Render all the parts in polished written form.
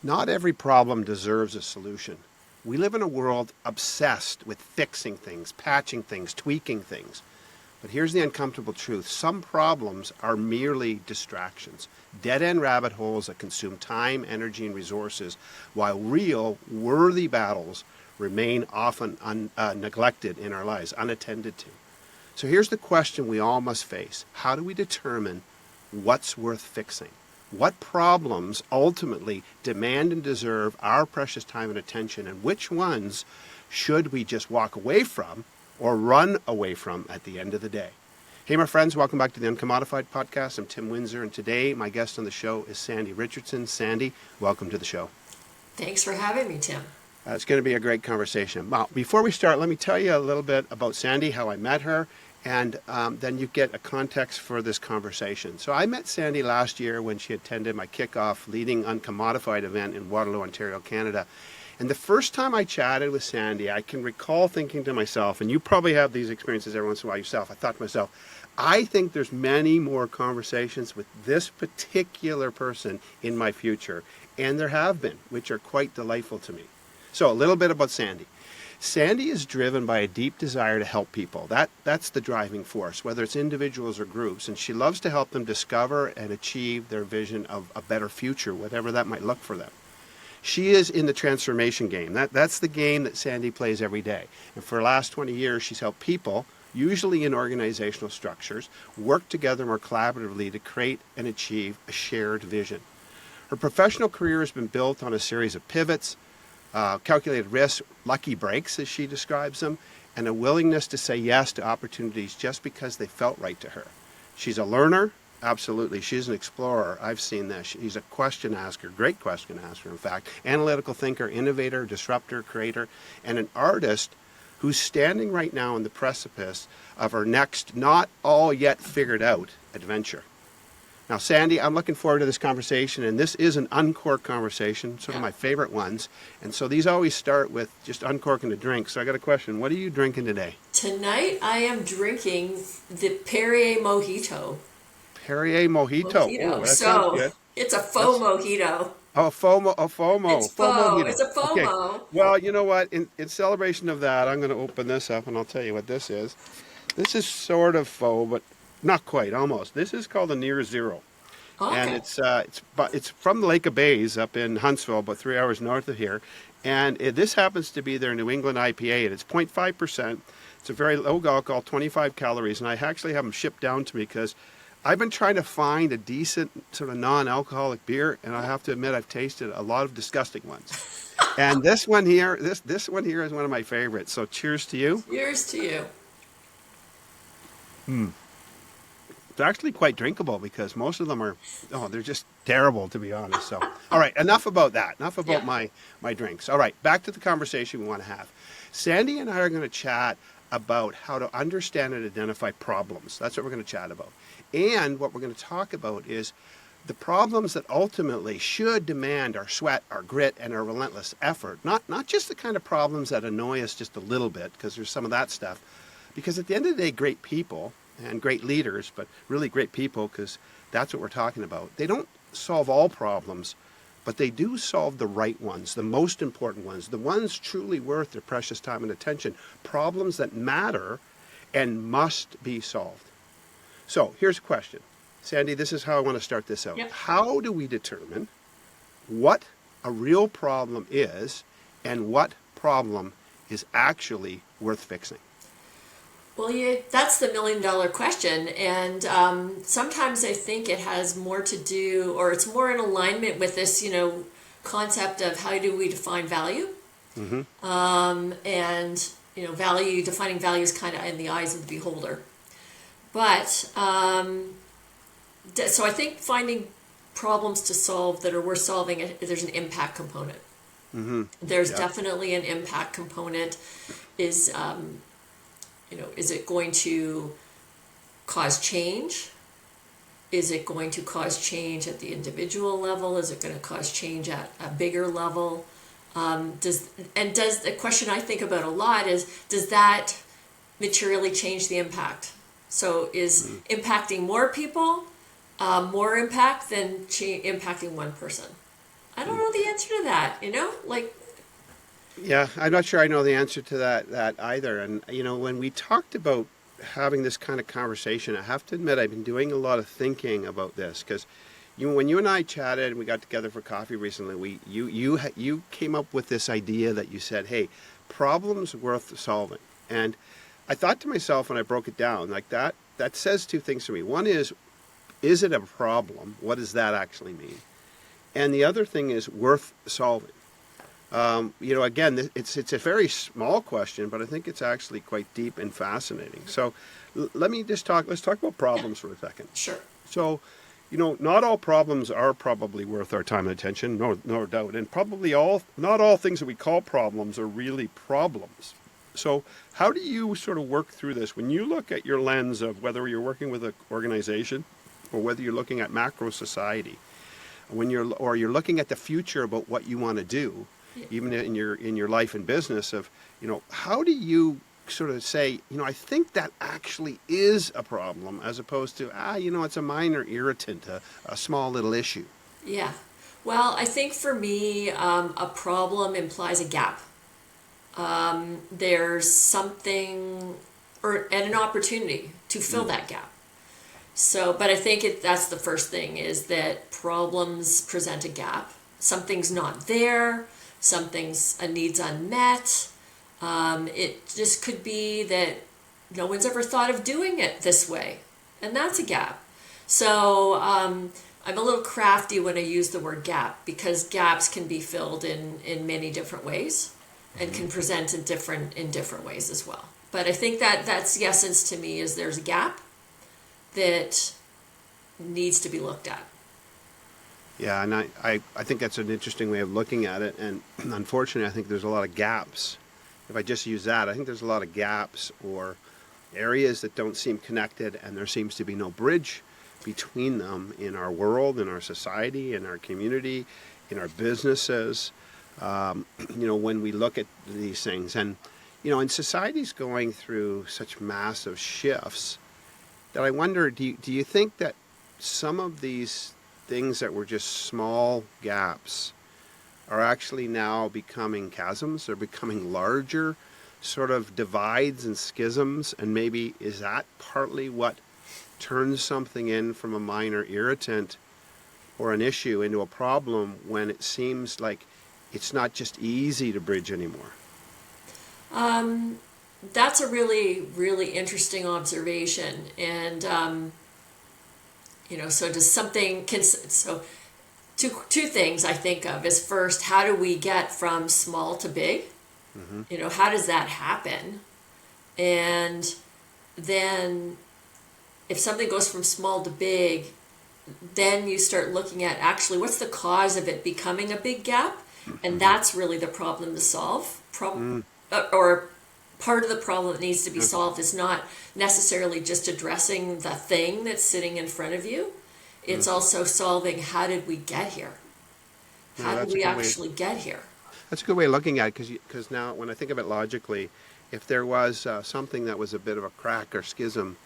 Not every problem deserves a solution. We live in a world obsessed with fixing things, patching things, tweaking things. But here's the uncomfortable truth. Some problems are merely distractions, dead-end rabbit holes that consume time, energy, and resources, while real, worthy battles remain often neglected in our lives, unattended to. So here's the question we all must face. How do we determine what's worth fixing? What problems ultimately demand and deserve our precious time and attention, and which ones should we just walk away from or run away from at the end of the day? Hey, my friends, welcome back to the Uncommodified Podcast. I'm Tim Windsor, and today my guest on the show is Sandy Richardson. Sandy, welcome to the show. Thanks for having me, Tim. It's going to be a great conversation. Well, before we start, let me tell you a little bit about Sandy, how I met her, and then you get a context for this conversation. So I met Sandy last year when she attended my kickoff leading Uncommodified event in Waterloo, Ontario, Canada. And the first time I chatted with Sandy, I can recall thinking to myself, and you probably have these experiences every once in a while yourself, I thought to myself, I think there's many more conversations with this particular person in my future. And there have been, which are quite delightful to me. So a little bit about Sandy. Sandy is driven by a deep desire to help people. That's the driving force, whether it's individuals or groups. And she loves to help them discover and achieve their vision of a better future, whatever that might look for them. She is in the transformation game. That's the game that Sandy plays every day. And for the last 20 years, she's helped people, usually in organizational structures, work together more collaboratively to create and achieve a shared vision. Her professional career has been built on a series of pivots, calculated risks, lucky breaks, as she describes them, and a willingness to say yes to opportunities just because they felt right to her. She's a learner, absolutely. She's an explorer. I've seen this. She's a question asker, great question asker, in fact, analytical thinker, innovator, disruptor, creator, and an artist who's standing right now on the precipice of her next, not all yet figured out adventure. Now, Sandy, I'm looking forward to this conversation, and this is an uncorked conversation, sort of my favorite ones. And so these always start with just uncorking a drink. So I got a question. What are you drinking today? Tonight I am drinking the Perrier Mojito. Perrier Mojito. Ooh, that sounds good. It's a faux mojito. Oh, FOMO. It's FOMO faux. mojito. It's a Okay. FOMO. Well, you know what? In celebration of that, I'm going to open this up, and I'll tell you what this is. This is sort of faux, but not quite, almost. This is called a Near Zero. Okay. And it's from the Lake of Bays up in Huntsville, about 3 hours north of here. And this happens to be their New England IPA, and it's 0.5%. It's a very low alcohol, 25 calories, and I actually have them shipped down to me because I've been trying to find a decent sort of non-alcoholic beer, and I have to admit I've tasted a lot of disgusting ones. And this one here, this one here is one of my favorites. So cheers to you. Cheers to you. It's actually quite drinkable because most of them are, they're just terrible, to be honest. So, all right, enough about that. Enough about my drinks. All right, back to the conversation we want to have. Sandy and I are going to chat about how to understand and identify problems. That's what we're going to chat about. And what we're going to talk about is the problems that ultimately should demand our sweat, our grit, and our relentless effort. Not just the kind of problems that annoy us just a little bit, because there's some of that stuff. Because at the end of the day, great people and great leaders, but really great people, because that's what we're talking about. They don't solve all problems, but they do solve the right ones, the most important ones, the ones truly worth their precious time and attention, problems that matter and must be solved. So here's a question. Sandy, this is how I want to start this out. Yep. How do we determine what a real problem is and what problem is actually worth fixing? Well, that's the million-dollar question, and sometimes I think it has more to do, or it's more in alignment with this, concept of how do we define value, and defining value is kind of in the eyes of the beholder. But so I think finding problems to solve that are worth solving, there's an impact component. There's definitely an impact component. Is it going to cause change? Is it going to cause change at the individual level? Is it going to cause change at a bigger level? The question I think about a lot is, does that materially change the impact? So is impacting more people more impact than impacting one person? I don't know the answer to that, you know? Like, Yeah, I'm not sure I know the answer to that either. And when we talked about having this kind of conversation, I have to admit I've been doing a lot of thinking about this because when you and I chatted and we got together for coffee recently, you came up with this idea that you said, "Hey, problems worth solving." And I thought to myself when I broke it down, like that says two things to me. One is it a problem? What does that actually mean? And the other thing is worth solving. Again, it's a very small question, but I think it's actually quite deep and fascinating. So let's talk about problems for a second. sure. So, not all problems are probably worth our time and attention, no doubt. And probably not all things that we call problems are really problems. So how do you sort of work through this when you look at your lens of whether you're working with an organization or whether you're looking at macro society, you're looking at the future about what you want to do, even in your life and business of, how do you sort of say, I think that actually is a problem as opposed to, it's a minor irritant, a small little issue. Yeah. Well, I think for me, a problem implies a gap. There's something and an opportunity to fill that gap. So, but I think that's the first thing is that problems present a gap. Something's not there. A need's unmet. It just could be that no one's ever thought of doing it this way, and that's a gap. So I'm a little crafty when I use the word gap because gaps can be filled in many different ways and can present in different ways as well. But I think that's the essence to me is there's a gap that needs to be looked at. Yeah, and I think that's an interesting way of looking at it. And unfortunately, I think there's a lot of gaps. If I just use that, I think there's a lot of gaps or areas that don't seem connected, and there seems to be no bridge between them in our world, in our society, in our community, in our businesses. When we look at these things, and and society's going through such massive shifts that I wonder, do you think that some of these things that were just small gaps are actually now becoming chasms? They're becoming larger sort of divides and schisms, and maybe is that partly what turns something in from a minor irritant or an issue into a problem when it seems like it's not just easy to bridge anymore? That's a really, really interesting observation. And, so does something, so two things I think of is first, how do we get from small to big? Mm-hmm. How does that happen? And then if something goes from small to big, then you start looking at actually what's the cause of it becoming a big gap? And that's really the problem to solve. Or part of the problem that needs to be solved is not necessarily just addressing the thing that's sitting in front of you. It's also solving how did we get here? How did we actually get here? That's a good way of looking at it because now when I think of it logically, if there was something that was a bit of a crack or schism,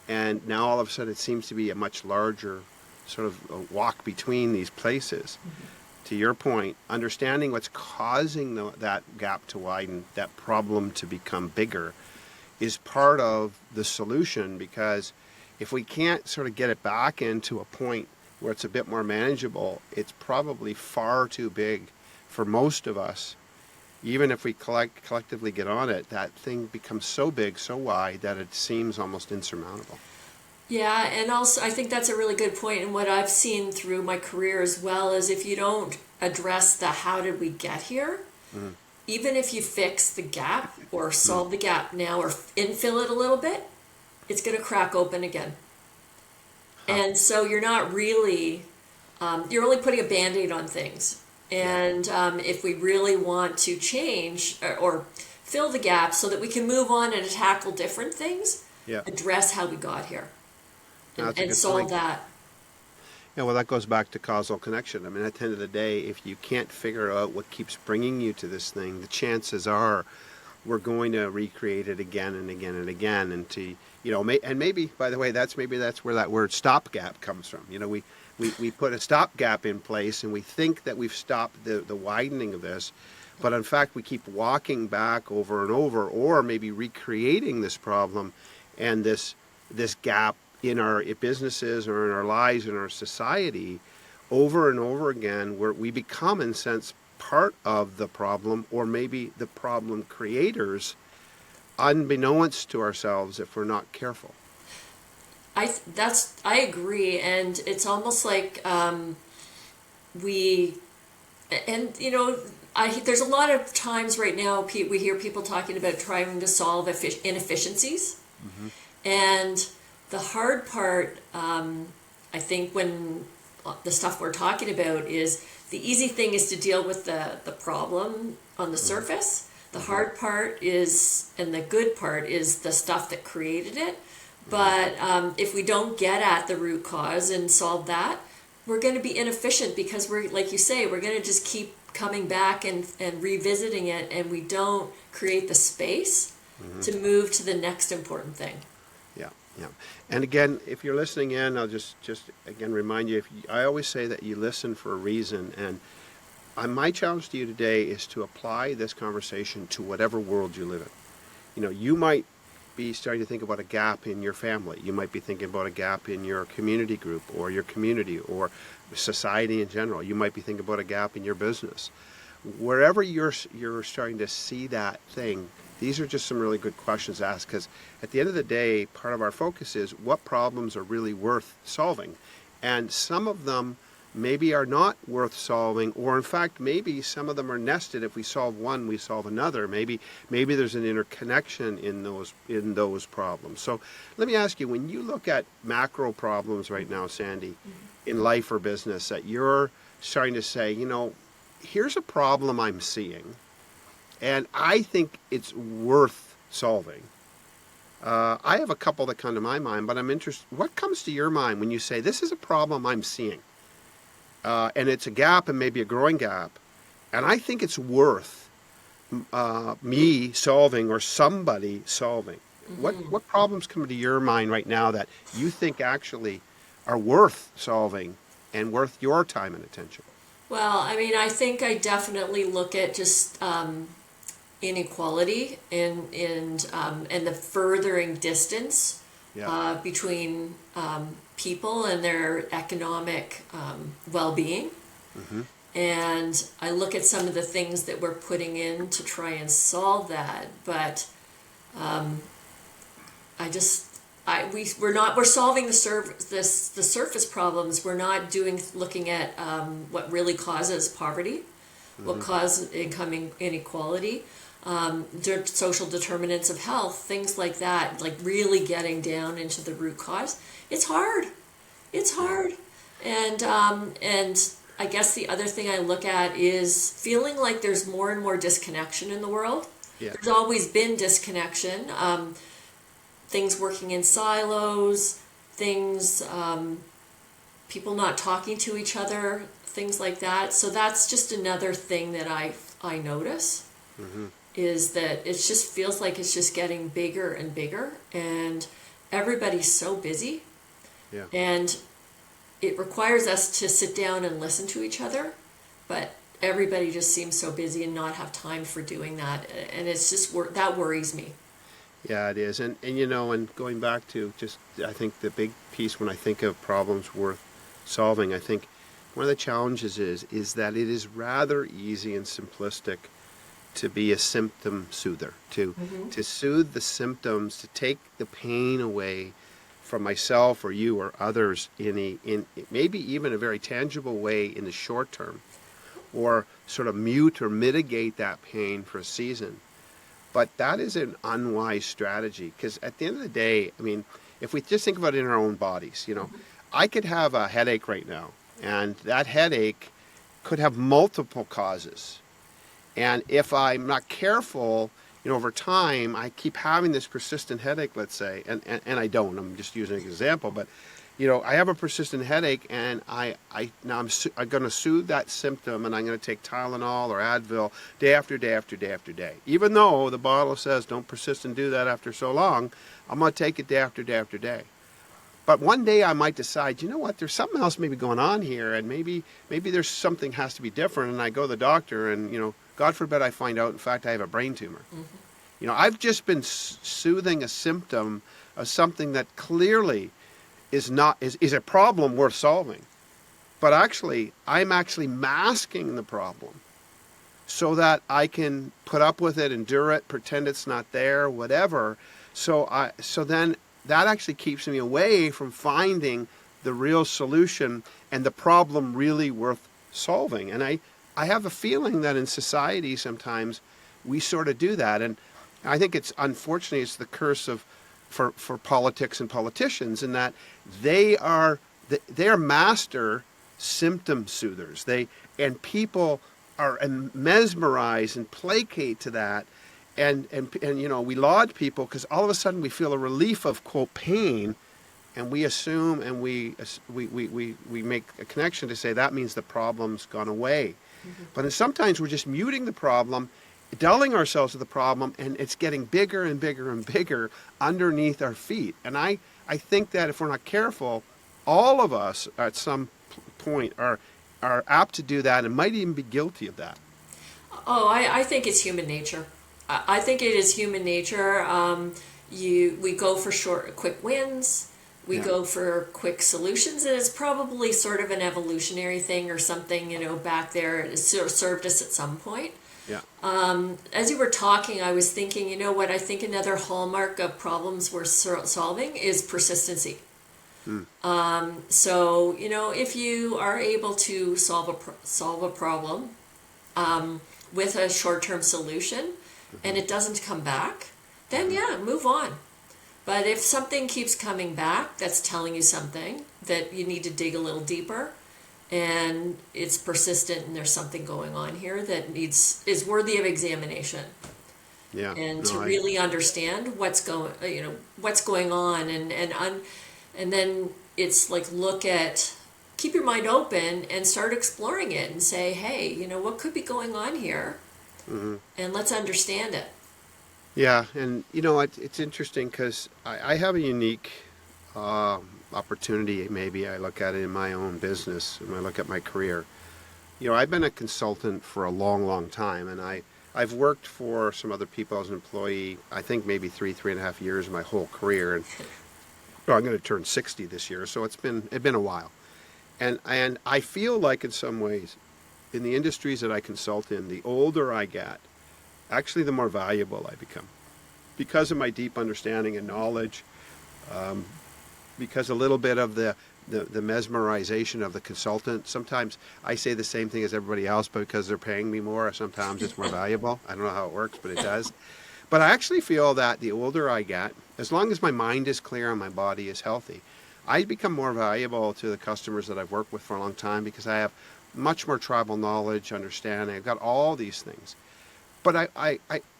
and now all of a sudden it seems to be a much larger sort of a walk between these places. Mm-hmm. To your point, understanding what's causing that gap to widen, that problem to become bigger, is part of the solution, because if we can't sort of get it back into a point where it's a bit more manageable, it's probably far too big for most of us. Even if we collectively get on it, that thing becomes so big, so wide, that it seems almost insurmountable. Yeah, and also I think that's a really good point. And what I've seen through my career as well is if you don't address the how did we get here, even if you fix the gap or solve the gap now or infill it a little bit, it's going to crack open again. And so you're not really, you're only putting a Band-Aid on things. And if we really want to change or fill the gap so that we can move on and tackle different things, address how we got here. And solve that. Yeah, well, that goes back to causal connection. I mean, at the end of the day, if you can't figure out what keeps bringing you to this thing, the chances are we're going to recreate it again and again and again. And and maybe, by the way, that's where that word stopgap comes from. we put a stopgap in place and we think that we've stopped the widening of this, but in fact we keep walking back over and over, or maybe recreating this problem and this gap in our businesses or in our lives, in our society, over and over again, where we become, in a sense, part of the problem, or maybe the problem creators, unbeknownst to ourselves if we're not careful. I agree, and it's almost like we, and you know, there's a lot of times right now we hear people talking about trying to solve inefficiencies, and the hard part, I think, when the stuff we're talking about is the easy thing is to deal with the problem on the surface. The hard part is, and the good part is the stuff that created it. But if we don't get at the root cause and solve that, we're going to be inefficient, because we're, like you say, we're going to just keep coming back and revisiting it, and we don't create the space to move to the next important thing. Yeah, yeah. And again, if you're listening in, I'll just again remind you, I always say that you listen for a reason, and my challenge to you today is to apply this conversation to whatever world you live in. You know, you might be starting to think about a gap in your family. You might be thinking about a gap in your community group or your community or society in general. You might be thinking about a gap in your business. Wherever you're starting to see that thing, these are just some really good questions to ask, because at the end of the day, part of our focus is what problems are really worth solving. And some of them maybe are not worth solving, or in fact, maybe some of them are nested. If we solve one, we solve another. Maybe there's an interconnection in those problems. So let me ask you, when you look at macro problems right now, Sandy, in life or business, that you're starting to say, you know, here's a problem I'm seeing, and I think it's worth solving. I have a couple that come to my mind, but I'm interested, what comes to your mind when you say, this is a problem I'm seeing? And it's a gap, and maybe a growing gap, and I think it's worth me solving or somebody solving. What problems come to your mind right now that you think actually are worth solving and worth your time and attention? Well, I mean, I think I definitely look at just inequality and the furthering distance between people and their economic well-being. And I look at some of the things that we're putting in to try and solve that, but we're solving the surface problems. We're not looking at what really causes poverty, what causes income inequality, social determinants of health, things like that, like really getting down into the root cause. It's hard. And I guess the other thing I look at is feeling like there's more and more disconnection in the world. Yeah. There's always been disconnection. Things working in silos, people not talking to each other, things like that. So that's just another thing that I notice, is that it just feels like it's just getting bigger and bigger, and everybody's so busy. Yeah. And it requires us to sit down and listen to each other, but everybody just seems so busy and not have time for doing that, and it's just that worries me. Yeah, it is. And you know, and going back to just, I think the big piece when I think of problems worth solving, I think one of the challenges is that it is rather easy and simplistic to be a symptom soother, to soothe the symptoms, to take the pain away from myself or you or others in maybe even a very tangible way in the short term, or sort of mute or mitigate that pain for a season. But that is an unwise strategy, because at the end of the day, I mean, if we just think about it in our own bodies, you know, I could have a headache right now, and that headache could have multiple causes. And if I'm not careful, you know, over time, I keep having this persistent headache, let's say, and I don't, I'm just using an example, but, you know, I have a persistent headache, and I'm going to soothe that symptom, and I'm going to take Tylenol or Advil day after day after day after day. Even though the bottle says don't persist and do that after so long, I'm going to take it day after day after day. But one day I might decide, you know what, there's something else maybe going on here, and maybe there's something has to be different, and I go to the doctor, and, you know, God forbid I find out, in fact, I have a brain tumor. You know, I've just been soothing a symptom of something that clearly is a problem worth solving. But actually, I'm actually masking the problem so that I can put up with it, endure it, pretend it's not there, whatever. So then that actually keeps me away from finding the real solution and the problem really worth solving. And I have a feeling that in society sometimes we sort of do that. And I think unfortunately it's the curse for politics and politicians, in that they are master symptom soothers. And people are mesmerized and placate to that, and you know, we laud people because all of a sudden we feel a relief of, quote, pain, and we assume and we make a connection to say that means the problem's gone away. But sometimes we're just muting the problem, dulling ourselves to the problem, and it's getting bigger and bigger and bigger underneath our feet. And I think that if we're not careful, all of us at some point are apt to do that and might even be guilty of that. Oh, I think it's human nature. I think it is human nature. We go for quick wins. We go for quick solutions, and it's probably sort of an evolutionary thing or something, you know, back there. It served us at some point. Yeah. As you were talking, I was thinking, you know what, I think another hallmark of problems worth solving is persistency. So, you know, if you are able to solve a problem with a short-term solution and it doesn't come back, then yeah, move on. But if something keeps coming back, that's telling you something that you need to dig a little deeper, and it's persistent, and there's something going on here that is worthy of examination. Yeah. And to really understand what's going on, and then it's like keep your mind open and start exploring it and say, hey, you know, what could be going on here, and let's understand it. Yeah, and you know, it's interesting because I have a unique opportunity. Maybe I look at it in my own business, when I look at my career. You know, I've been a consultant for a long, long time, and I've worked for some other people as an employee. I think maybe 3.5 years of my whole career, and I'm going to turn 60 this year, so it's been a while. And I feel like in some ways, in the industries that I consult in, the older I get, actually the more valuable I become, because of my deep understanding and knowledge, because a little bit of the mesmerization of the consultant. Sometimes I say the same thing as everybody else, but because they're paying me more, sometimes it's more valuable. I don't know how it works, but it does. But I actually feel that the older I get, as long as my mind is clear and my body is healthy, I become more valuable to the customers that I've worked with for a long time, because I have much more tribal knowledge, understanding. I've got all these things. But I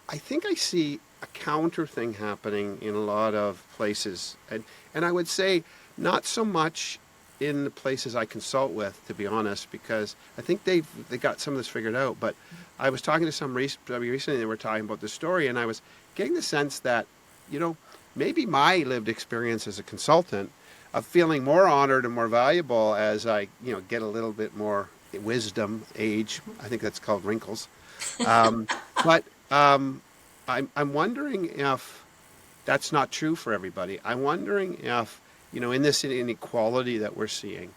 think I see a counter thing happening in a lot of places. And I would say not so much in the places I consult with, to be honest, because I think they got some of this figured out. But I was talking to somebody recently, they were talking about this story, and I was getting the sense that, you know, maybe my lived experience as a consultant of feeling more honored and more valuable as I, you know, get a little bit more wisdom, age. I think that's called wrinkles. But I'm wondering if that's not true for everybody. I'm wondering if, you know, in this inequality that we're seeing,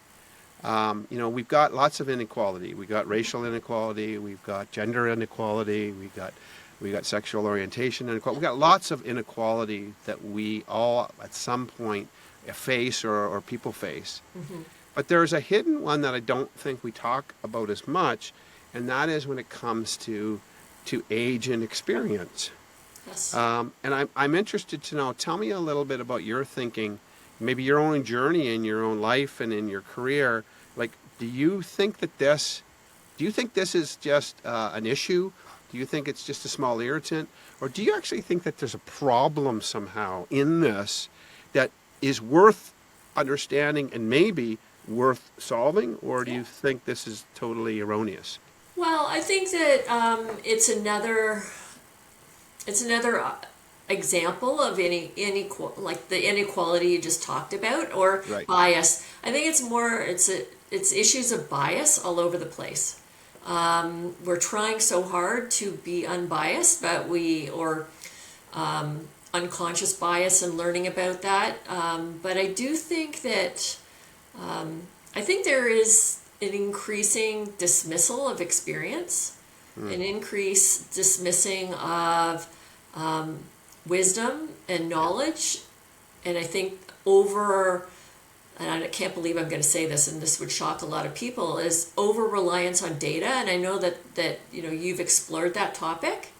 you know, we've got lots of inequality. We've got racial inequality. We've got gender inequality. We got sexual orientation inequality. We've got lots of inequality that we all at some point face or people face. But there's a hidden one that I don't think we talk about as much, and that is when it comes to age and experience. Yes. And I'm interested to know, tell me a little bit about your thinking, maybe your own journey in your own life and in your career. Like, do you think this is just an issue? Do you think it's just a small irritant? Or do you actually think that there's a problem somehow in this that is worth understanding and maybe worth solving? Or do you think this is totally erroneous? Well, I think that it's another example of any like the inequality you just talked about, or Right. bias. I think it's more it's issues of bias all over the place. We're trying so hard to be unbiased, but unconscious bias and learning about that. But I do think that I think there is an increasing dismissal of experience, an increase dismissing of wisdom and knowledge, and I think and I can't believe I'm going to say this, and this would shock a lot of people, is over reliance on data. And I know that you've explored that topic.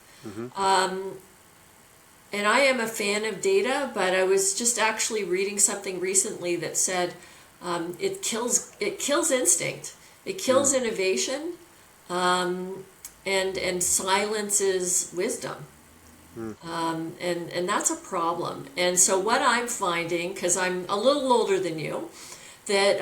And I am a fan of data, but I was just actually reading something recently that said it kills instinct, it kills innovation, and silences wisdom. And that's a problem. And so what I'm finding, because I'm a little older than you, that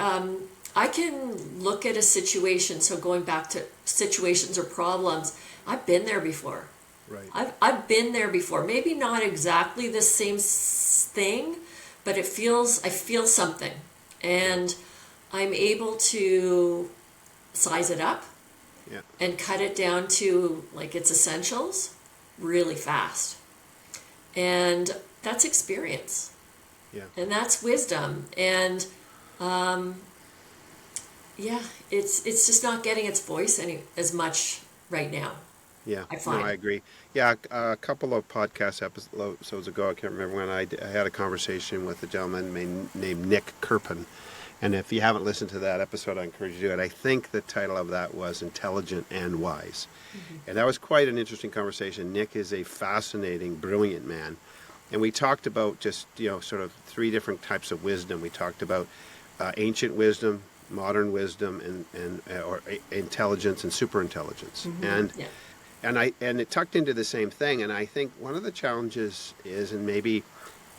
I can look at a situation, so going back to situations or problems, I've been there before. Right. I've been there before. Maybe not exactly the same thing, but I feel something. And I'm able to size it up and cut it down to like its essentials really fast. And that's experience. Yeah. And that's wisdom. And it's just not getting its voice as much right now. Yeah, I find. no, I agree. Yeah, a couple of podcast episodes ago, I can't remember when, I had a conversation with a gentleman named Nick Kirpin. And if you haven't listened to that episode, I encourage you to do it. I think the title of that was Intelligent and Wise. And that was quite an interesting conversation. Nick is a fascinating, brilliant man. And we talked about just, sort of three different types of wisdom. We talked about ancient wisdom, modern wisdom, or intelligence and superintelligence. And it tucked into the same thing. And I think one of the challenges is, and maybe,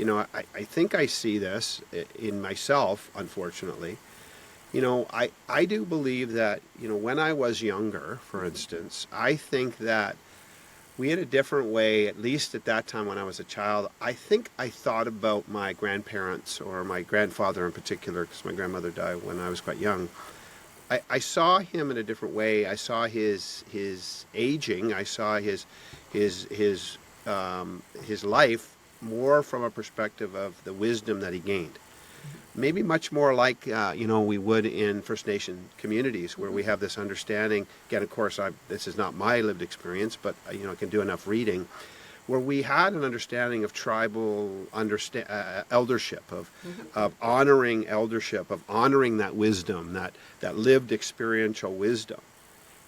I think I see this in myself, unfortunately. I do believe that, when I was younger, for instance, I think that we had a different way, at least at that time when I was a child. I think I thought about my grandparents, or my grandfather in particular, because my grandmother died when I was quite young. I saw him in a different way. I saw his aging. I saw his life more from a perspective of the wisdom that he gained. Maybe much more like we would in First Nation communities, where we have this understanding. Again, of course, this is not my lived experience, but I can do enough reading, where we had an understanding of tribal eldership, of honoring eldership, of honoring that wisdom, that lived experiential wisdom.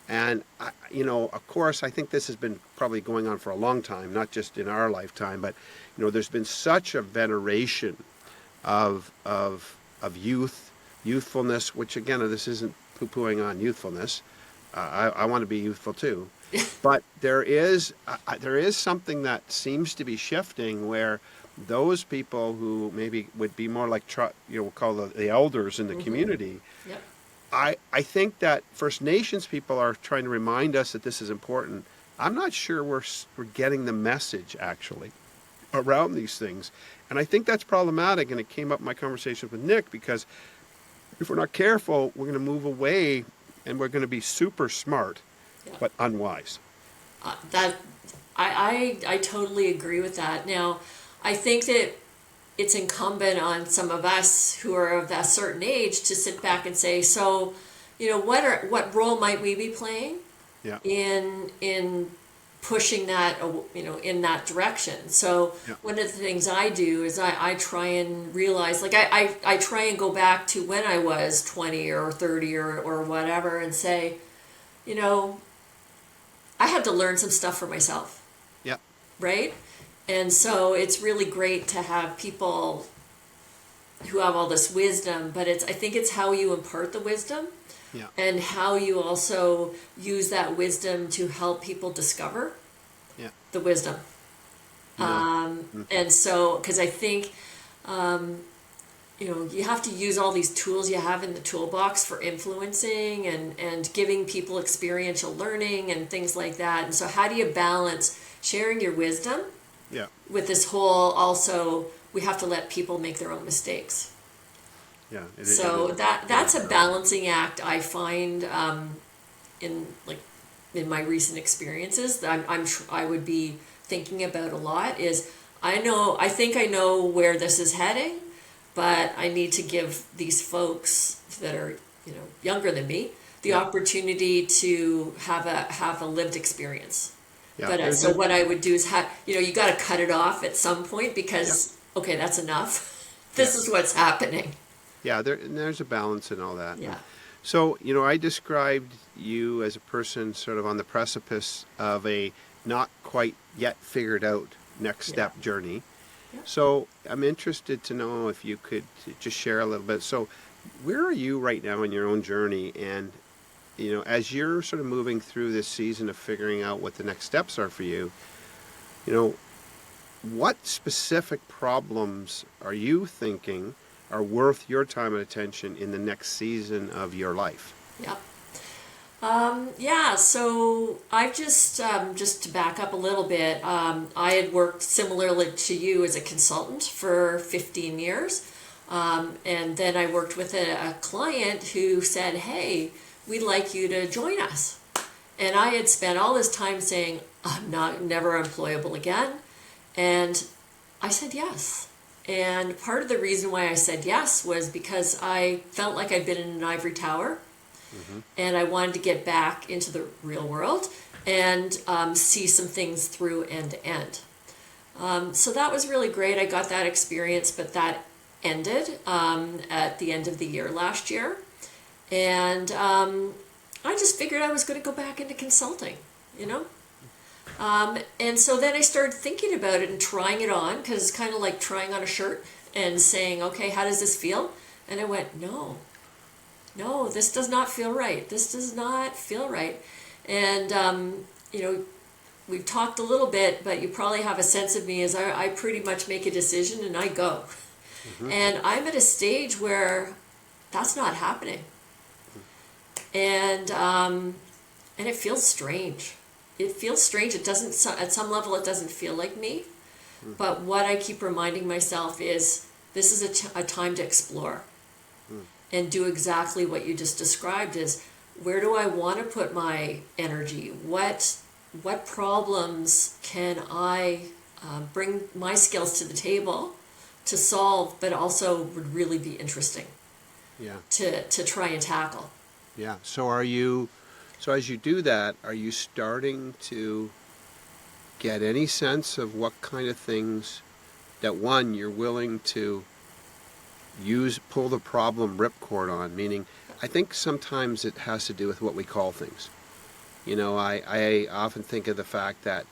And, of course, I think this has been probably going on for a long time, not just in our lifetime, but, there's been such a veneration of youthfulness, which, again, this isn't poo-pooing on youthfulness. I want to be youthful too. But there is something that seems to be shifting, where those people who maybe would be more like, we'll call the elders in the community. Yep. I think that First Nations people are trying to remind us that this is important. I'm not sure we're getting the message, actually, around these things. And I think that's problematic, and it came up in my conversation with Nick, because if we're not careful, we're going to move away, and we're going to be super smart, but unwise. I totally agree with that. Now, I think that it's incumbent on some of us who are of that certain age to sit back and say, so, what role might we be playing in pushing that, in that direction? So one of the things I do is I try and realize, like I try and go back to when I was 20 or 30 or whatever, and say, I had to learn some stuff for myself. Yeah. Right? And so it's really great to have people who have all this wisdom, but I think it's how you impart the wisdom, and how you also use that wisdom to help people discover the wisdom. And so, because I think, you have to use all these tools you have in the toolbox for influencing and giving people experiential learning and things like that. And so how do you balance sharing your wisdom Yeah. with this whole also we have to let people make their own mistakes. Yeah. So It is. that's a balancing act I find in like in my recent experiences that I would be thinking about a lot is I think I know where this is heading, but I need to give these folks that are, you know, younger than me the Yeah. opportunity to have a lived experience. Yeah. But There's so a, what I would do is you know, you got to cut it off at some point yeah. because okay, that's enough. Yeah. This is what's happening. Yeah. There's a balance in all that. Yeah. So, you know, I described you as a person sort of on the precipice of a not quite yet figured out next Yeah. step journey. Yeah. So I'm interested to know if you could just share a little bit. So where are you right now in your own journey? And, you know, as you're sort of moving through this season of figuring out what the next steps are for you, you know, what specific problems are you thinking are worth your time and attention in the next season of your life? Yeah. Yeah, so I've just to back up a little bit, I had worked similarly to you as a consultant for 15 years. And then I worked with a client who said, hey, we'd like you to join us. And I had spent all this time saying, I'm never employable again. And I said yes. And part of the reason why I said yes was because I felt like I'd been in an ivory tower. Mm-hmm. And I wanted to get back into the real world and see some things through end to end. So that was really great. I got that experience, but that ended at the end of the year last year. And I just figured I was going to go back into consulting, you know? And so then I started thinking about it and trying it on, because it's kind of like trying on a shirt and saying, okay, how does this feel? And I went, no, this does not feel right. This does not feel right. And, you know, we've talked a little bit, but you probably have a sense of me as I pretty much make a decision and I go. Mm-hmm. And I'm at a stage where that's not happening. And it feels strange. It feels strange. It doesn't, at some level, it doesn't feel like me. Mm. But what I keep reminding myself is this is a time to explore and do exactly what you just described is where do I want to put my energy? What problems can I bring my skills to the table to solve, but also would really be interesting to try and tackle. Yeah. So as you do that, are you starting to get any sense of what kind of things that, one, you're willing to pull the problem ripcord on? Meaning, I think sometimes it has to do with what we call things. You know, I often think of the fact that,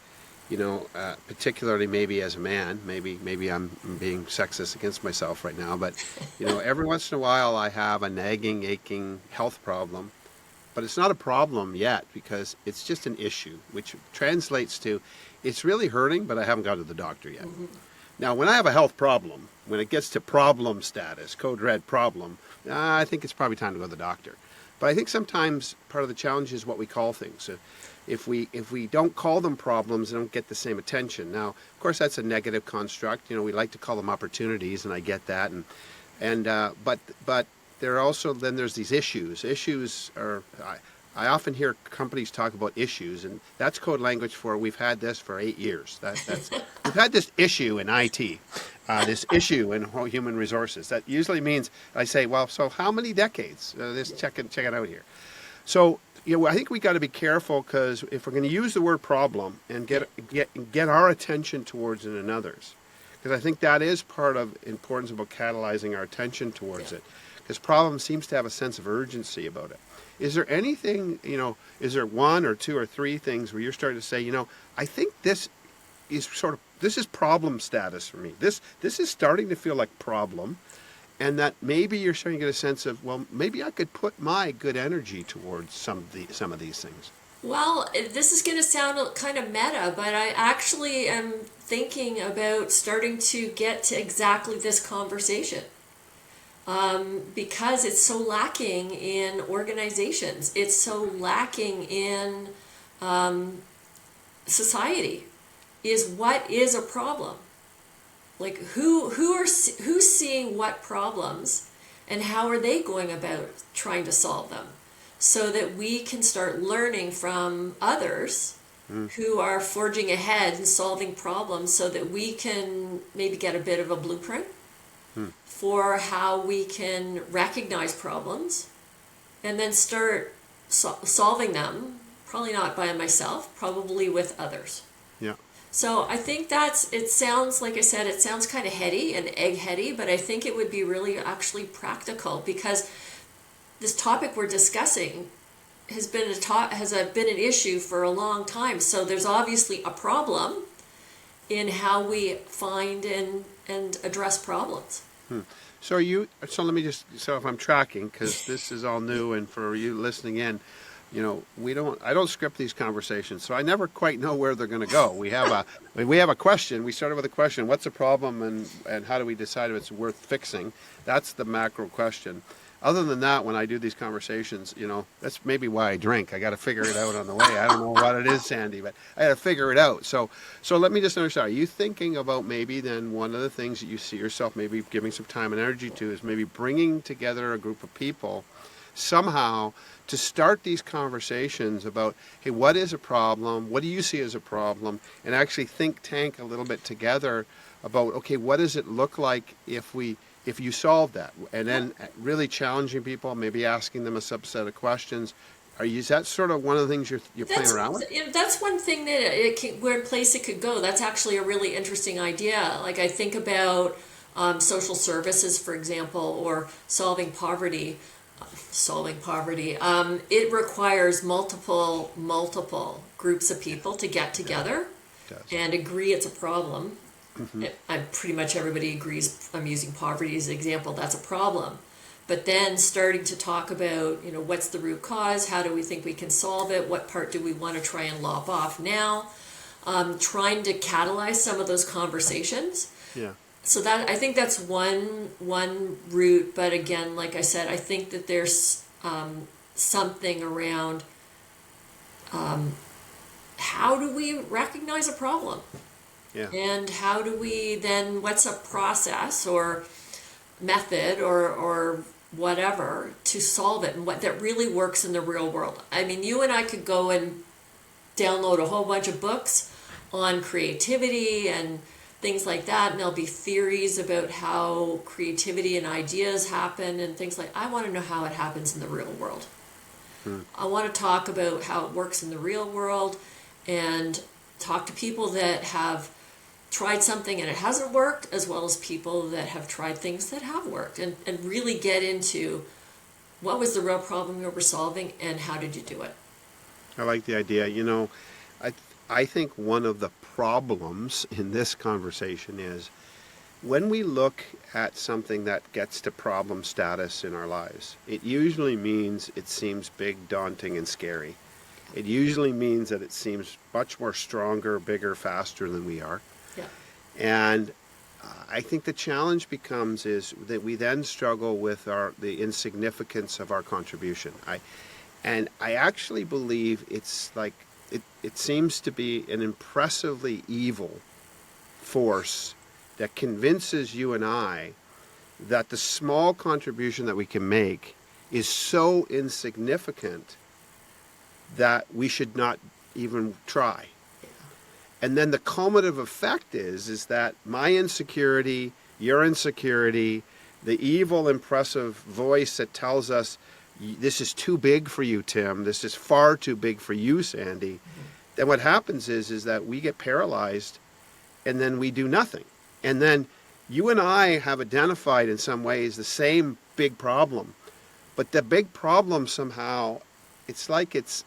you know, particularly maybe as a man, maybe I'm being sexist against myself right now, but, you know, every once in a while I have a nagging, aching health problem. But it's not a problem yet because it's just an issue, which translates to it's really hurting, but I haven't gone to the doctor yet. Mm-hmm. Now, when I have a health problem, when it gets to problem status, code red problem, I think it's probably time to go to the doctor. But I think sometimes part of the challenge is what we call things. If we don't call them problems, they don't get the same attention. Now, of course, that's a negative construct. You know, we like to call them opportunities, and I get that. But there are also, then there's these issues. Issues are, I often hear companies talk about issues, and that's code language for we've had this for 8 years. We've had this issue in IT, this issue in human resources. That usually means I say, well, so how many decades? Check it out here. So, you know, I think we got to be careful because if we're going to use the word problem and get our attention towards it and others, because I think that is part of importance about catalyzing our attention towards it. Because problem seems to have a sense of urgency about it. Is there anything, you know, is there one or two or three things where you're starting to say, you know, I think this is problem status for me. This is starting to feel like problem, and that maybe you're starting to get a sense of, well, maybe I could put my good energy towards some of these things. Well, this is going to sound kind of meta, but I actually am thinking about starting to get to exactly this conversation. Because it's so lacking in organizations. It's so lacking in society. is what is a problem? Like who's seeing what problems and how are they going about trying to solve them, so that we can start learning from others who are forging ahead and solving problems, so that we can maybe get a bit of a blueprint for how we can recognize problems and then start solving them, probably not by myself, probably with others. Yeah. So I think it sounds, like I said, it sounds kind of heady and egg-heady, but I think it would be really actually practical, because this topic we're discussing has been an issue for a long time. So there's obviously a problem in how we find and address problems. So let me just, so if I'm tracking, because this is all new, and for you listening in, I don't script these conversations, so I never quite know where they're going to go. We have a question. We started with a question: what's the problem, and how do we decide if it's worth fixing? That's the macro question. Other than that, when I do these conversations, that's maybe why I drink. I got to figure it out on the way. I don't know what it is, Sandy, but I got to figure it out. So let me just understand. Are you thinking about maybe then one of the things that you see yourself maybe giving some time and energy to is maybe bringing together a group of people somehow to start these conversations about, hey, what is a problem? What do you see as a problem? And actually think tank a little bit together about, okay, what does it look like if you solve that? And then really challenging people, maybe asking them a subset of questions. Is that sort of one of the things you're playing around with? That's one thing that where place it could go. That's actually a really interesting idea. Like I think about social services, for example, or solving poverty. It requires multiple groups of people to get together and agree it's a problem. Pretty much everybody agrees. I'm using poverty as an example. That's a problem. But then starting to talk about, what's the root cause? How do we think we can solve it? What part do we want to try and lop off now? Trying to catalyze some of those conversations. Yeah. So I think that's one route. But again, like I said, I think that there's something around how do we recognize a problem? Yeah. And how do we then, what's a process or method or whatever to solve it, and what that really works in the real world? I mean, you and I could go and download a whole bunch of books on creativity and things like that, and there'll be theories about how creativity and ideas happen and things like. I want to know how it happens in the real world. I want to talk about how it works in the real world and talk to people that have tried something and it hasn't worked, as well as people that have tried things that have worked, and really get into what was the real problem you were solving and how did you do it. I like the idea. I think one of the problems in this conversation is when we look at something that gets to problem status in our lives, it usually means it seems big, daunting, and scary. It usually means that it seems much more stronger, bigger, faster than we are. Yeah. And I think the challenge becomes is that we then struggle with the insignificance of our contribution. I actually believe it's like it seems to be an impressively evil force that convinces you and I that the small contribution that we can make is so insignificant that we should not even try. And then the cumulative effect is that my insecurity, your insecurity, the evil, impressive voice that tells us, this is too big for you, Tim, this is far too big for you, Sandy. Then what happens is that we get paralyzed and then we do nothing. And then you and I have identified in some ways the same big problem. But the big problem somehow, it's like it's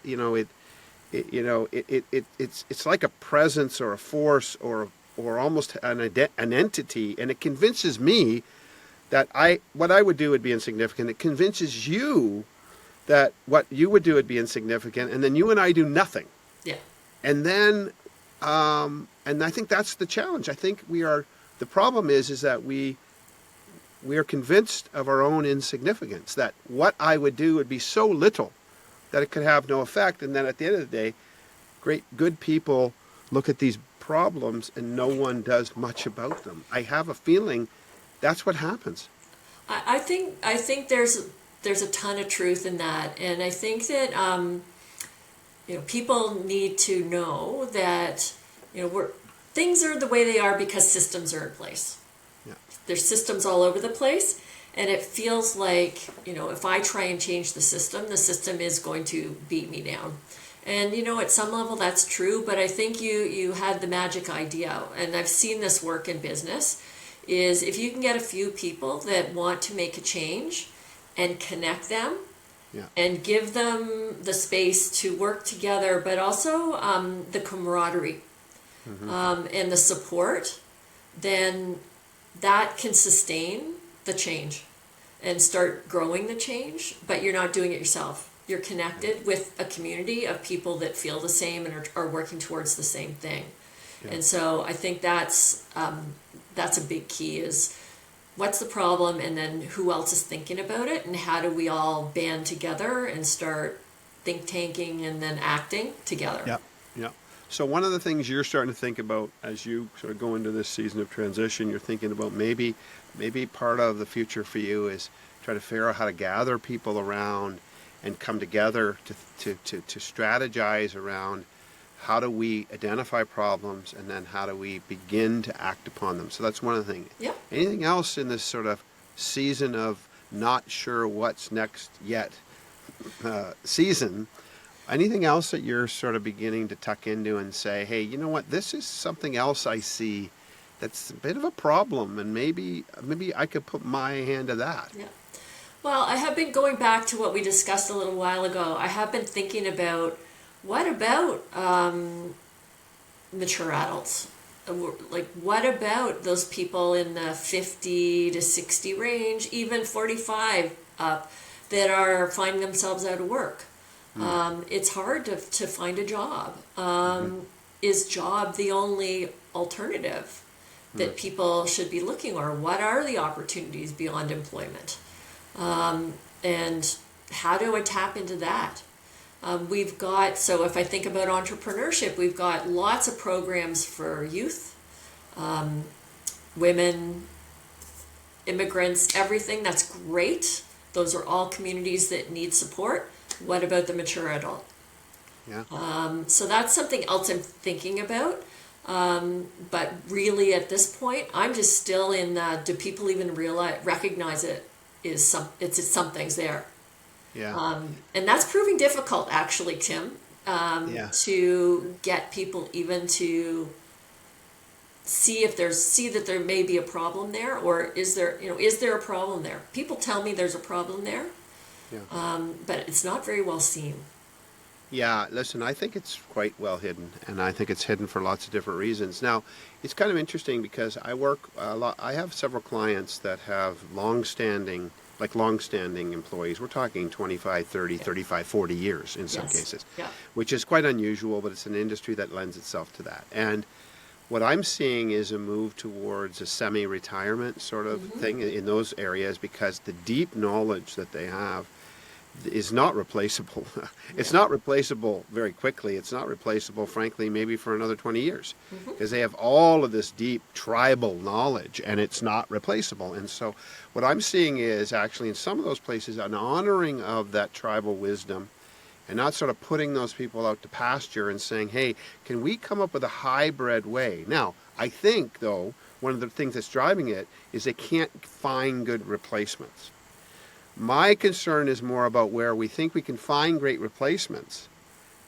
like a presence or a force or almost an entity, and it convinces me that what I would do would be insignificant. It convinces you that what you would do would be insignificant, and then you and I do nothing. Yeah. And then, and I think that's the challenge. I think the problem is that we are convinced of our own insignificance, that what I would do would be so little that it could have no effect. And then at the end of the day, good people look at these problems and no one does much about them. I have a feeling that's what happens. I think there's a ton of truth in that, and I think that people need to know that things are the way they are because systems are in place. Yeah. There's systems all over the place, and it feels like if I try and change the system is going to beat me down. And at some level that's true, but I think you had the magic idea, and I've seen this work in business, is if you can get a few people that want to make a change and connect them, Yeah. and give them the space to work together, but also the camaraderie, and the support, then that can sustain the change and start growing the change, but you're not doing it yourself. You're connected with a community of people that feel the same and are working towards the same thing. Yeah. And so I think that's a big key, is what's the problem, and then who else is thinking about it, and how do we all band together and start think tanking and then acting together. Yeah, yeah. So one of the things you're starting to think about as you sort of go into this season of transition, you're thinking about maybe part of the future for you is try to figure out how to gather people around and come together to strategize around how do we identify problems, and then how do we begin to act upon them. So that's one of the things. Yep. Anything else in this sort of season of not sure what's next yet season, anything else that you're sort of beginning to tuck into and say, hey, you know what, this is something else I see that's a bit of a problem, and maybe I could put my hand to that. Yeah. Well, I have been going back to what we discussed a little while ago. I have been thinking about, what about mature adults? Like, what about those people in the 50 to 60 range, even 45 up, that are finding themselves out of work? It's hard to find a job. Is job the only alternative that people should be looking, or what are the opportunities beyond employment? And how do I tap into that? So if I think about entrepreneurship, we've got lots of programs for youth, women, immigrants, everything. That's great. Those are all communities that need support. What about the mature adult? Yeah. So that's something else I'm thinking about. But really at this point, I'm just still in do people even recognize it? Something's there. Yeah. And that's proving difficult, actually, Tim, to get people even to see that there may be a problem there, or is there a problem there? People tell me there's a problem there, but it's not very well seen. Yeah, listen, I think it's quite well hidden, and I think it's hidden for lots of different reasons. Now, it's kind of interesting because I work a lot. I have several clients that have long-standing employees. We're talking 25, 30, 35, 40 years in some cases, which is quite unusual, but it's an industry that lends itself to that. And what I'm seeing is a move towards a semi-retirement sort of thing in those areas, because the deep knowledge that they have is not replaceable. It's not replaceable very quickly. It's not replaceable, frankly, maybe for another 20 years, because they have all of this deep tribal knowledge, and it's not replaceable. And so what I'm seeing is actually in some of those places an honoring of that tribal wisdom, and not sort of putting those people out to pasture and saying, hey, can we come up with a hybrid way? Now, I think, though, one of the things that's driving it is they can't find good replacements. My concern is more about where we think we can find great replacements.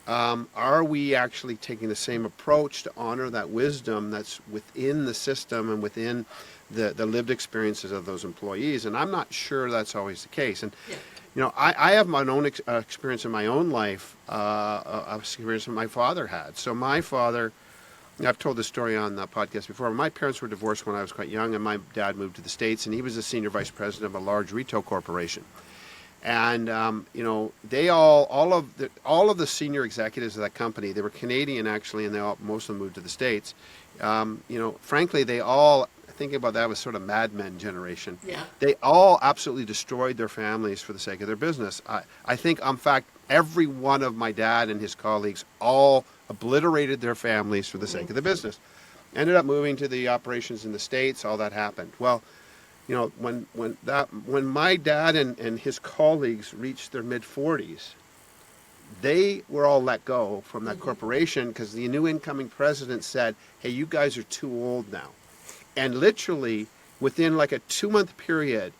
Are we actually taking the same approach to honor that wisdom that's within the system and within the lived experiences of those employees? And I'm not sure that's always the case. And I have my own experience in my own life, experience that my father had. So my father, I've told this story on the podcast before. My parents were divorced when I was quite young, and my dad moved to the States, and he was the senior vice president of a large retail corporation. And they all of the senior executives of that company, they were Canadian actually, and most of them moved to the States. Frankly, they all, thinking about that, was sort of Mad Men generation. Yeah. They all absolutely destroyed their families for the sake of their business. I think, in fact, Every one of my dad and his colleagues all obliterated their families for the sake of the business. Ended up moving to the operations in the States. All that happened. Well, you know, when my dad and his colleagues reached their mid-40s, they were all let go from that corporation because the new incoming president said, "Hey, you guys are too old now." And literally within like a 2-month period,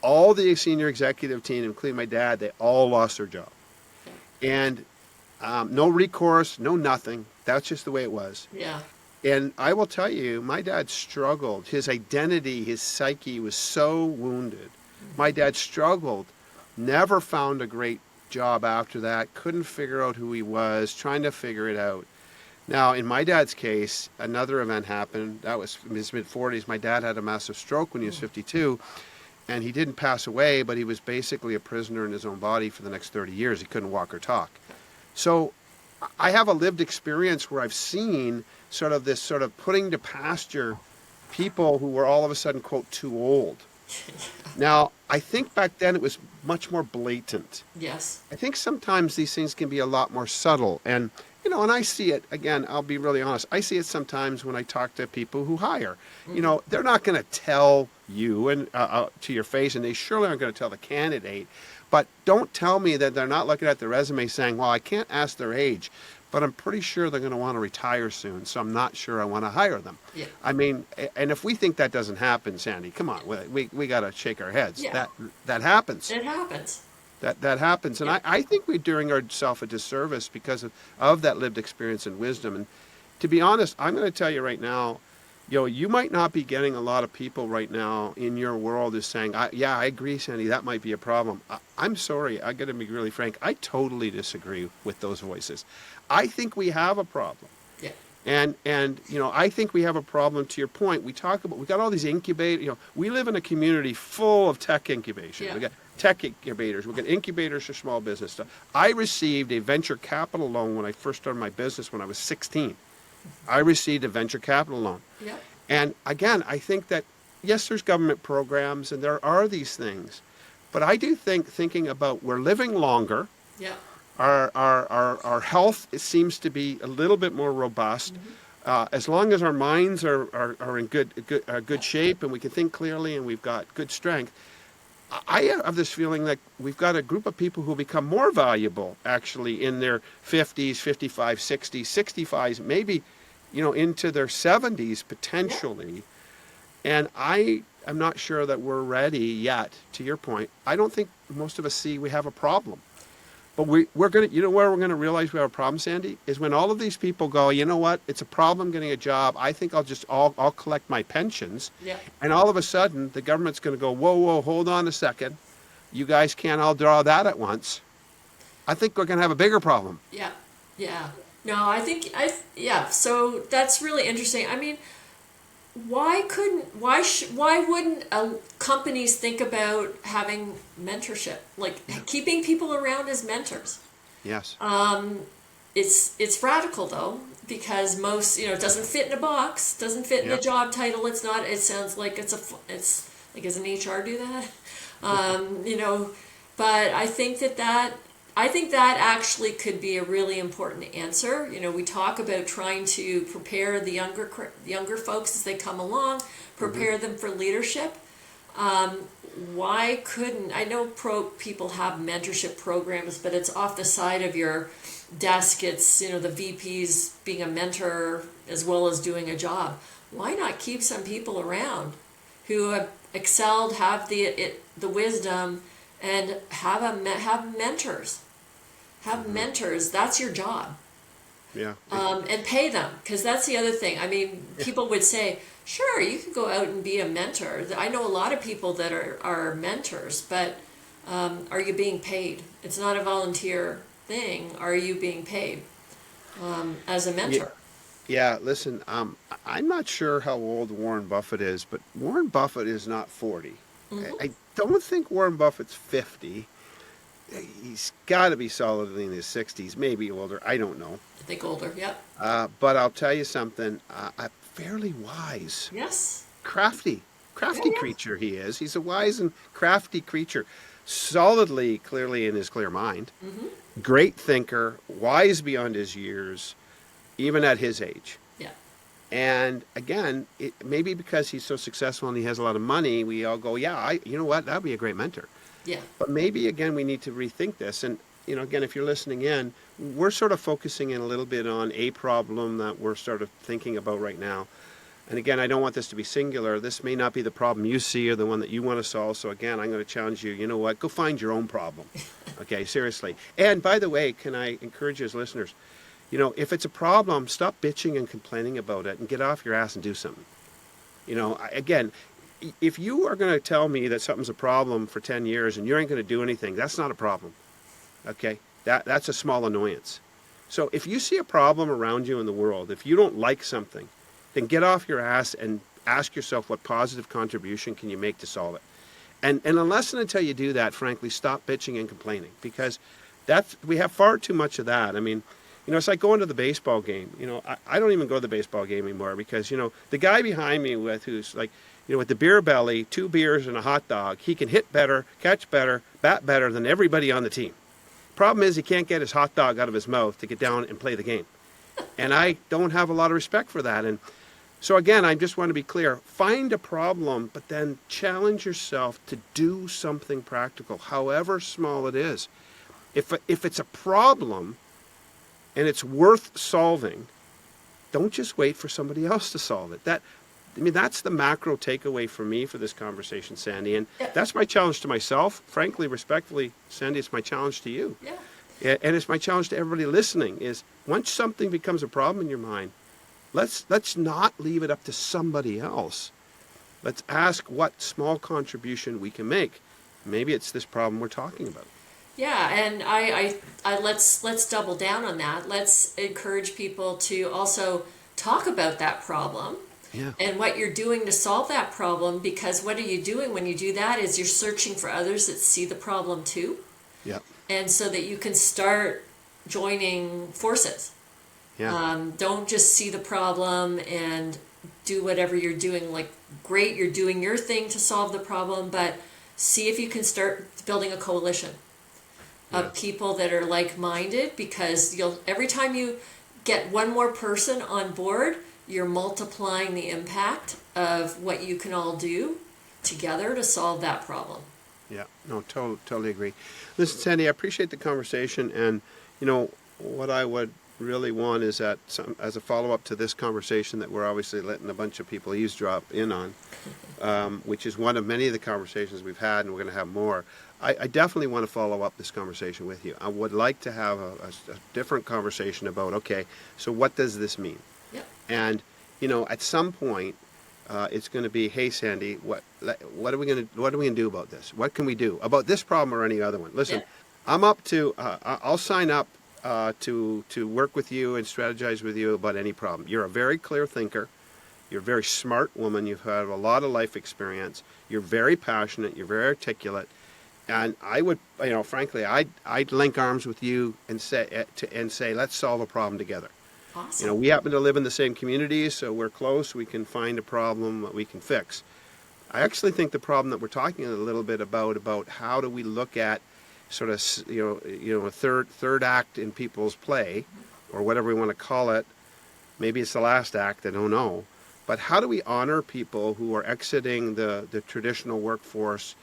all the senior executive team, including my dad, they all lost their job. And no recourse, no nothing. That's just the way it was. Yeah. And I will tell you, my dad struggled. His identity, his psyche was so wounded. My dad struggled, never found a great job after that, couldn't figure out who he was, trying to figure it out. Now, in my dad's case, another event happened. That was in his mid-40s. My dad had a massive stroke when he was 52, and he didn't pass away, but he was basically a prisoner in his own body for the next 30 years. He couldn't walk or talk. So I have a lived experience where I've seen sort of this sort of putting to pasture people who were all of a sudden, quote, too old. Now, I think back then it was much more blatant. Yes. I think sometimes these things can be a lot more subtle. And, you know, and I see it, again, I'll be really honest, I see it sometimes when I talk to people who hire. You know, they're not going to tell you and to your face, and they surely aren't going to tell the candidate. But don't tell me that they're not looking at their resume saying, well, I can't ask their age, but I'm pretty sure they're going to want to retire soon, so I'm not sure I want to hire them. Yeah. I mean, and if we think that doesn't happen, Sandy, come on, we got to shake our heads. Yeah. That happens. It happens. That happens. And Yeah. I think we're doing ourselves a disservice because of that lived experience and wisdom. And to be honest, I'm going to tell you right now, you know, you might not be getting a lot of people right now in your world is saying, yeah, I agree, Sandy, that might be a problem. I'm sorry, I got to be really frank. I totally disagree with those voices. I think we have a problem. Yeah. And you know, I think we have a problem. To your point, we got all these incubators. You know, we live in a community full of tech incubation. Yeah. We got tech incubators. We got incubators for small business stuff. I received a venture capital loan when I first started my business when I was 16. I received a venture capital loan. Yep. And again, I think that, yes, there's government programs and there are these things, but I do think thinking about we're living longer. Yeah. Our health, it seems to be a little bit more robust. As long as our minds are in good shape and we can think clearly and we've got good strength, I have this feeling that we've got a group of people who become more valuable actually in their 50s, 55, 60s, 65s, maybe, you know, into their 70s potentially. And I am not sure that we're ready yet, to your point. I don't think most of us see we have a problem. But we're going to, you know where we're going to realize we have a problem, Sandy? Is when all of these people go, you know what, it's a problem getting a job. I think I'll collect my pensions. Yeah. And all of a sudden, the government's going to go, whoa, hold on a second. You guys can't all draw that at once. I think we're going to have a bigger problem. Yeah. Yeah. No, yeah. So that's really interesting. I mean, why wouldn't companies think about having mentorship, like keeping people around as mentors? Yes. It's radical though, because most, you know, it doesn't fit in a box, doesn't fit in a job title. It's not. It sounds like it's like, does an HR do that? You know, but I think that actually could be a really important answer. You know, we talk about trying to prepare the younger folks as they come along, prepare them for leadership. Why couldn't, I know people have mentorship programs, but it's off the side of your desk. It's, you know, the VPs being a mentor as well as doing a job. Why not keep some people around who have excelled, have the wisdom, and have mentors? Have mentors. That's your job. Yeah. And pay them, because that's the other thing. I mean, people would say, sure, you can go out and be a mentor. I know a lot of people that are mentors, but are you being paid? It's not a volunteer thing. Are you being paid as a mentor? Yeah, listen, I'm not sure how old Warren Buffett is, but Warren Buffett is not 40. I don't think Warren Buffett's 50. He's got to be solidly in his 60s, maybe older. I don't know. I think older, yep. But I'll tell you something, fairly wise. Yes. Crafty creature he is. He's a wise and crafty creature. solidly, clearly in his clear mind, great thinker, wise beyond his years, even at his age. Yeah. And again, maybe because he's so successful and he has a lot of money, we all go, yeah, you know what, that'd be a great mentor. Yeah. But maybe, again, we need to rethink this. And, again, if you're listening in, we're sort of focusing in a little bit on a problem that we're sort of thinking about right now. And again, I don't want this to be singular. This may not be the problem you see or the one that you want to solve. So again, I'm going to challenge you, you know what, go find your own problem. Okay, seriously. And by the way, can I encourage you as listeners, if it's a problem, stop bitching and complaining about it and get off your ass and do something. Again, if you are going to tell me that something's a problem for 10 years and you ain't going to do anything, that's not a problem. Okay? That's a small annoyance. So if you see a problem around you in the world, if you don't like something, then get off your ass and ask yourself what positive contribution can you make to solve it. And unless and until you do that, frankly, stop bitching and complaining, because we have far too much of that. I mean, it's like going to the baseball game. I don't even go to the baseball game anymore because, the guy behind me who's like, with the beer belly, 2 beers and a hot dog, he can hit better, catch better, bat better than everybody on the team. Problem is he can't get his hot dog out of his mouth to get down and play the game. And I don't have a lot of respect for that. And so again, I just want to be clear. Find a problem, but then challenge yourself to do something practical, however small it is. If it's a problem and it's worth solving, don't just wait for somebody else to solve it. That's the macro takeaway for me for this conversation, Sandy. And that's my challenge to myself. Frankly, respectfully, Sandy, it's my challenge to you. Yeah. And it's my challenge to everybody listening is once something becomes a problem in your mind, let's not leave it up to somebody else. Let's ask what small contribution we can make. Maybe it's this problem we're talking about. Yeah, and I let's double down on that. Let's encourage people to also talk about that problem. Yeah. And what you're doing to solve that problem, because what are you doing when you do that is you're searching for others that see the problem too. Yeah. And so that you can start joining forces. Yeah. Don't just see the problem and do whatever you're doing. Like, great, you're doing your thing to solve the problem, but see if you can start building a coalition of people that are like-minded, because every time you get one more person on board, you're multiplying the impact of what you can all do together to solve that problem. Yeah, no, totally agree. Listen, Sandy, I appreciate the conversation, and what I would really want is that as a follow-up to this conversation that we're obviously letting a bunch of people eavesdrop in on, which is one of many of the conversations we've had, and we're going to have more. I definitely want to follow up this conversation with you. I would like to have a different conversation about, okay, so what does this mean? Yep. And at some point, it's going to be, hey, Sandy, what are we going to do about this? What can we do about this problem or any other one? Listen, I'm up to. I'll sign up to work with you and strategize with you about any problem. You're a very clear thinker. You're a very smart woman. You've had a lot of life experience. You're very passionate. You're very articulate. And I would, frankly, I'd link arms with you and say, let's solve a problem together. Awesome. We happen to live in the same community, so we're close. We can find a problem that we can fix. I actually think the problem that we're talking a little bit about how do we look at sort of, a third act in people's play, or whatever we want to call it. Maybe it's the last act, I don't know. But how do we honor people who are exiting the traditional workforce,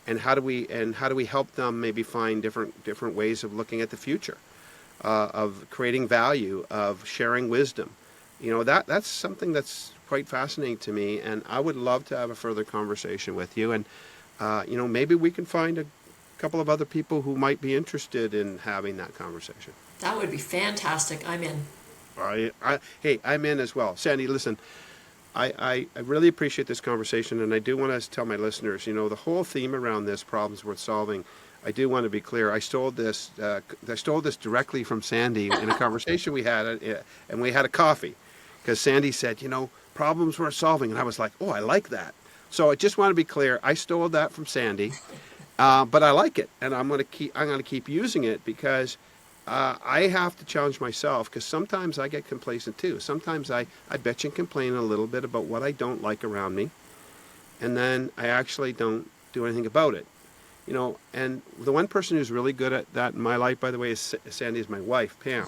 and how do we help them maybe find different ways of looking at the future? Of creating value, of sharing wisdom. That's something that's quite fascinating to me, and I would love to have a further conversation with you. And, maybe we can find a couple of other people who might be interested in having that conversation. That would be fantastic. I'm in. Hey, I'm in as well. Sandy, listen, I really appreciate this conversation, and I do want to tell my listeners, the whole theme around this, problems worth solving, I do want to be clear. I stole this directly from Sandy in a conversation we had, and we had a coffee, because Sandy said, problems worth solving, and I was like, oh, I like that. So I just want to be clear. I stole that from Sandy, but I like it, and I'm going to keep using it, because I have to challenge myself, because sometimes I get complacent too. Sometimes I bitch and complain a little bit about what I don't like around me, and then I actually don't do anything about it. And the one person who's really good at that in my life, by the way, is Sandy, is my wife, Pam.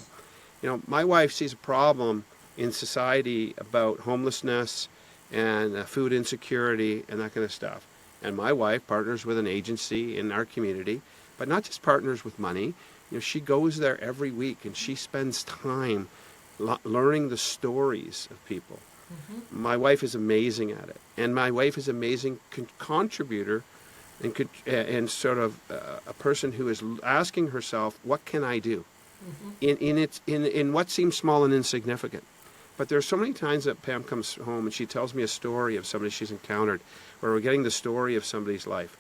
My wife sees a problem in society about homelessness and food insecurity and that kind of stuff. And my wife partners with an agency in our community, but not just partners with money. She goes there every week and she spends time learning the stories of people. My wife is amazing at it, and my wife is an amazing contributor and sort of a person who is asking herself, what can I do in what seems small and insignificant. But there are so many times that Pam comes home and she tells me a story of somebody she's encountered, where we're getting the story of somebody's life.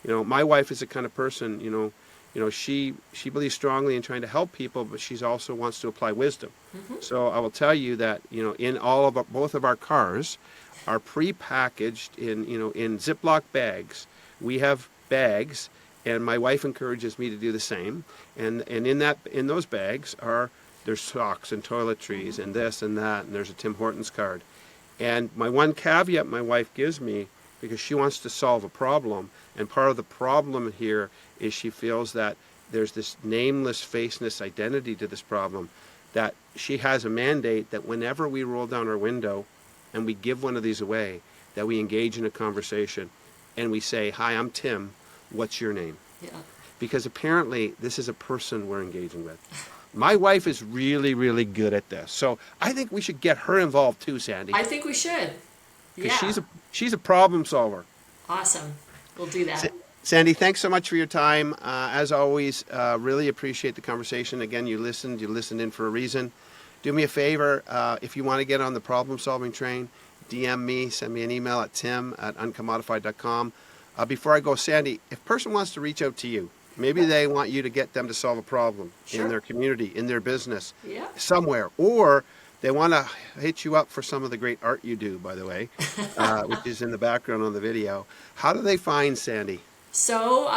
My wife is the kind of person, she believes strongly in trying to help people, but she also wants to apply wisdom. So I will tell you that, in both of our cars are pre-packaged in Ziploc bags. We have bags, and my wife encourages me to do the same. And in those bags there's socks and toiletries and this and that, and there's a Tim Hortons card. And my one caveat my wife gives me, because she wants to solve a problem, and part of the problem here is she feels that there's this nameless, faceless identity to this problem, that she has a mandate that whenever we roll down our window and we give one of these away, that we engage in a conversation and we say, hi, I'm Tim, what's your name? Yeah. Because apparently this is a person we're engaging with. My wife is really, really good at this. So I think we should get her involved too, Sandy. I think we should. Yeah. She's a problem solver. Awesome. We'll do that. Sandy, thanks so much for your time. As always, really appreciate the conversation. Again, you listened in for a reason. Do me a favor, if you want to get on the problem-solving train, DM me, send me an email at tim@uncommodified.com. Before I go, Sandy, if a person wants to reach out to you, maybe they want you to get them to solve a problem in their community, in their business, somewhere, or they want to hit you up for some of the great art you do, by the way, which is in the background on the video. How do they find Sandy? So,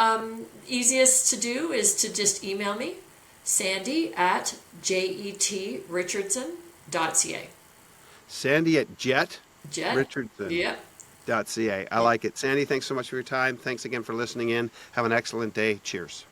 easiest to do is to just email me, sandy@jetrichardson.ca. Sandy at Jet Richardson. Yep. .ca. I like it. Sandy, thanks so much for your time. Thanks again for listening in. Have an excellent day. Cheers.